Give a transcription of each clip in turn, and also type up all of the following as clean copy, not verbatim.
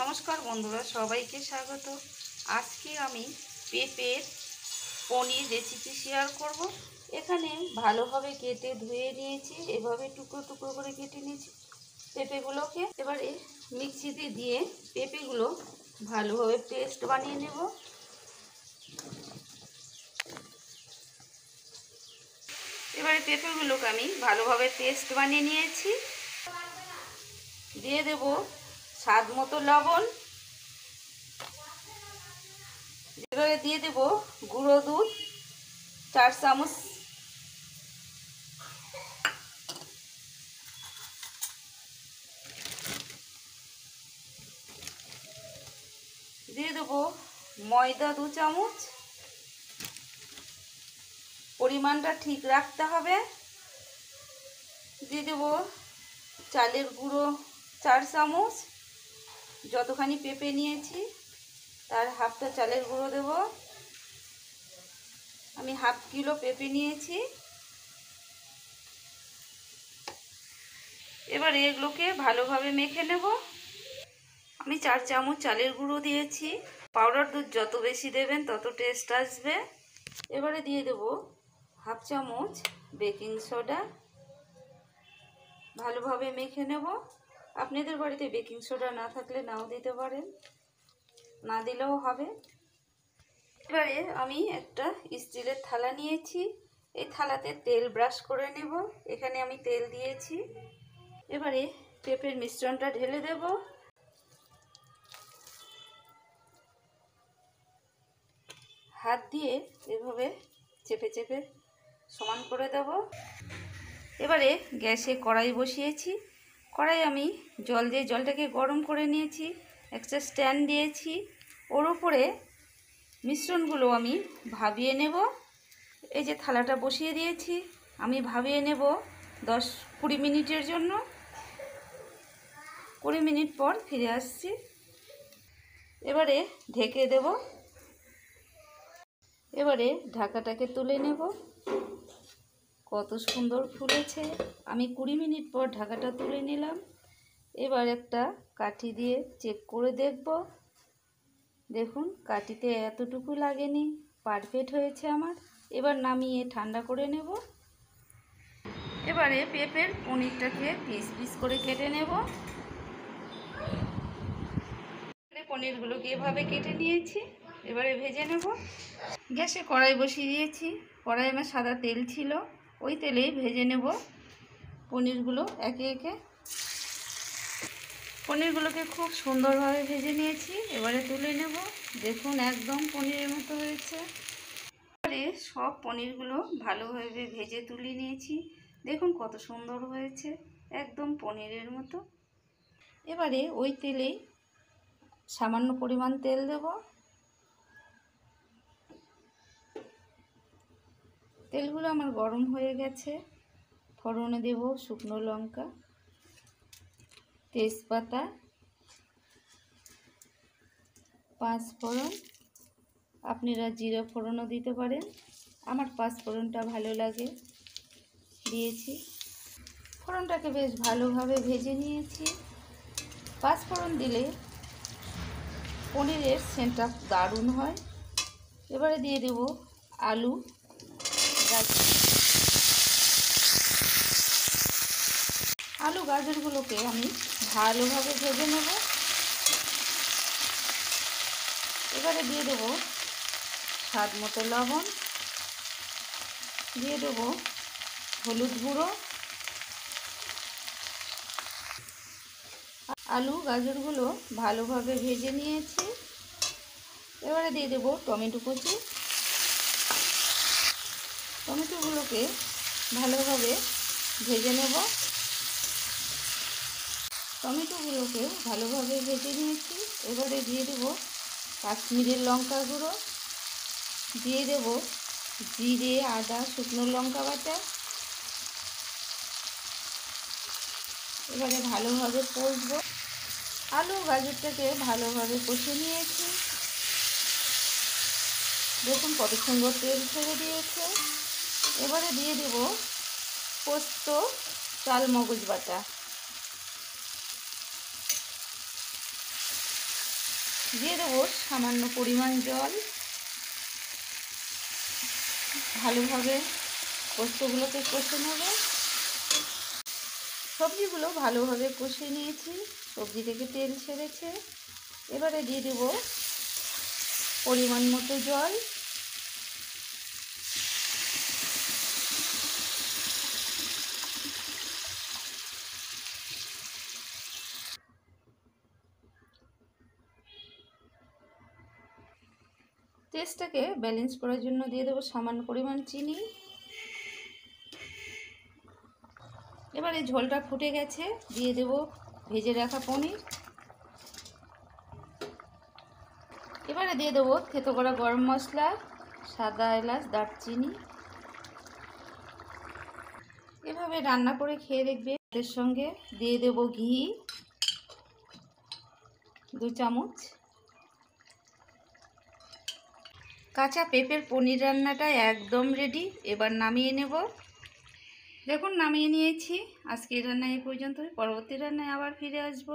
নমস্কার বন্ধুরা, সবাইকে স্বাগত। আজকে আমি পেঁপের পনির রেসিপি শেয়ার করব। এখানে ভালোভাবে কেটে ধুয়ে নিয়েছি, এভাবে টুকরো টুকরো করে কেটে নিয়েছি পেঁপেগুলোকে। এবারে মিক্সিতে দিয়ে পেঁপেগুলো ভালোভাবে পেস্ট বানিয়ে নেব। এবারে পেঁপেগুলোকে আমি ভালোভাবে পেস্ট বানিয়ে নিয়েছি। দিয়ে দেব স্বাদ মতো লবণ। এবারে দিয়ে দেব গুঁড়ো দুধ 4 চামচ। দিয়ে দেব ময়দা 2 চামচ। পরিমাণটা ঠিক রাখতে হবে। দিয়ে দেব চালের গুঁড়ো 4 চামচ। যতখানি পেঁপে নিয়েছি তার হাফটা চালের গুঁড়ো দেব। আমি হাফ কিলো পেঁপে নিয়েছি। এবার এগুলোকে ভালোভাবে মেখে নেব। আমি 4 চামচ চালের গুঁড়ো দিয়েছি। পাউডার দুধ যত বেশি দেবেন তত টেস্ট আসবে। এবারে দিয়ে দেব হাফ চামচ বেকিং সোডা। ভালোভাবে মেখে নেব। আপনাদের বাড়িতে বেকিং সোডা না থাকলে নাও দিতে পারেন, না দিলেও হবে। এবারে আমি একটা স্টিলের থালা নিয়েছি। এই থালাতে তেল ব্রাশ করে নেব। এখানে আমি তেল দিয়েছি। এবারে পেঁপের মিশ্রণটা ঢেলে দেব। হাত দিয়ে এভাবে চেপে চেপে সমান করে দেব। এবারে গ্যাসে কড়াই বসিয়েছি। কড়াই আমি জল দিয়ে জলটাকে গরম করে নিয়েছি। একটা স্ট্যান্ড দিয়েছি। ওর উপরে মিশ্রণগুলো আমি ভাবিয়ে নেব। এই যে থালাটা বসিয়ে দিয়েছি, আমি ভাবিয়ে নেব 10-20 মিনিটের জন্য। 20 মিনিট পর ফিরে আসছি। এবারে ঢেকে দেব। এবারে ঢাকাটাকে তুলে নেব। কত সুন্দর ফুলেছে। আমি 20 মিনিট পর ঢাকাটা তুলে নিলাম। এবার একটা কাঠি দিয়ে চেক করে দেখব। দেখুন, কাঠিতে এতটুকু লাগেনি, পারফেক্ট হয়েছে আমার। এবার নামিয়ে ঠান্ডা করে নেব। এবারে পেঁপের পনিরটাকে পিস পিস করে কেটে নেব। পনিরগুলোকে এভাবে কেটে নিয়েছি। এবারে ভেজে নেব। গ্যাসে কড়াই বসিয়ে দিয়েছি। কড়াই আমার সাদা তেল ছিল, ওই তেলেই ভেজে নেব পনিরগুলো একে একে। পনিরগুলোকে খুব সুন্দরভাবে ভেজে নিয়েছি। এবারে তুলে নেব। দেখুন, একদম পনিরের মতো হয়েছে। এবারে সব পনিরগুলো ভালোভাবে ভেজে তুলে নিয়েছি। দেখুন কত সুন্দর হয়েছে, একদম পনিরের মতো। এবারে ওই তেলেই সামান্য পরিমাণ তেল দেব। তেলগুলো আমার গরম হয়ে গেছে। ফোড়নে দেব শুকনো লঙ্কা, তেজপাতা, 5 ফোড়ন। আপনারা জিরা ফোড়নও দিতে পারেন। আমার 5 ফোড়নটা ভালো লাগে, দিয়েছি। ফোড়নটাকে বেশ ভালোভাবে ভেজে নিয়েছি। 5 ফোড়ন দিলে পনিরের সেন্টটা দারুণ হয়। এবারে দিয়ে দেব আলু, আলু গাজরগুলোকে আমি ভালোভাবে ভেজে নেব। এবারে দিয়ে দেব স্বাদ মতো লবণ, দিয়ে দেব হলুদ গুঁড়ো। আলু গাজরগুলো ভালোভাবে ভেজে নিয়েছি। এবারে দিয়ে দেব টমেটো কুচি। টমেটোগুলোকে ভালোভাবে ভেজে নেব। টমেটোগুলোকে ভালোভাবে ভেজে নিয়েছি। এবারে দিয়ে দেব কাশ্মীরের লঙ্কা গুঁড়ো, দিয়ে দেব জিরে, আদা, শুকনো লঙ্কা বাটা। এবারে ভালোভাবে কষবো। আলু গাজরটাকে ভালোভাবে কষে নিয়েছি। দেখুন কত সুন্দর তেল ছেড়ে দিয়েছে। এবারে দিয়ে দেব পোস্ত, চাল মগজ বাটা। দিয়ে দেবো সামান্য পরিমাণ জল। ভালোভাবে পোস্তগুলোকে কষে নেব। সবজিগুলো ভালোভাবে কষে নিয়েছি, সবজি থেকে তেল ছেড়েছে। এবারে দিয়ে দেব পরিমাণ মতো জল। টেস্টটাকে ব্যালেন্স করার জন্য দিয়ে দেবো সামান্য পরিমাণ চিনি। এবারে ঝোলটা ফুটে গেছে, দিয়ে দেব ভেজে রাখা পনির। এবারে দিয়ে দেবো থেতো করা গরম মশলা, সাদা এলাচ, দারচিনি। এভাবে রান্না করে খেয়ে দেখবে। এর সঙ্গে দিয়ে দেব ঘি 2 চামচ। কাঁচা পেঁপের পনির রান্নাটা একদম রেডি। এবার নামিয়ে নেব। দেখুন নামিয়ে নিয়েছি। আজকের রান্না এই পর্যন্তই। পরবর্তী রান্নায় আবার ফিরে আসব।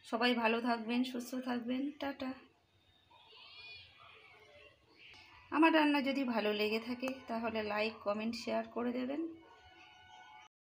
সবাই ভালো থাকবেন, সুস্থ থাকবেন। টাটা। আমার রান্না যদি ভালো লেগে থাকে তাহলে লাইক, কমেন্ট, শেয়ার করে দেবেন।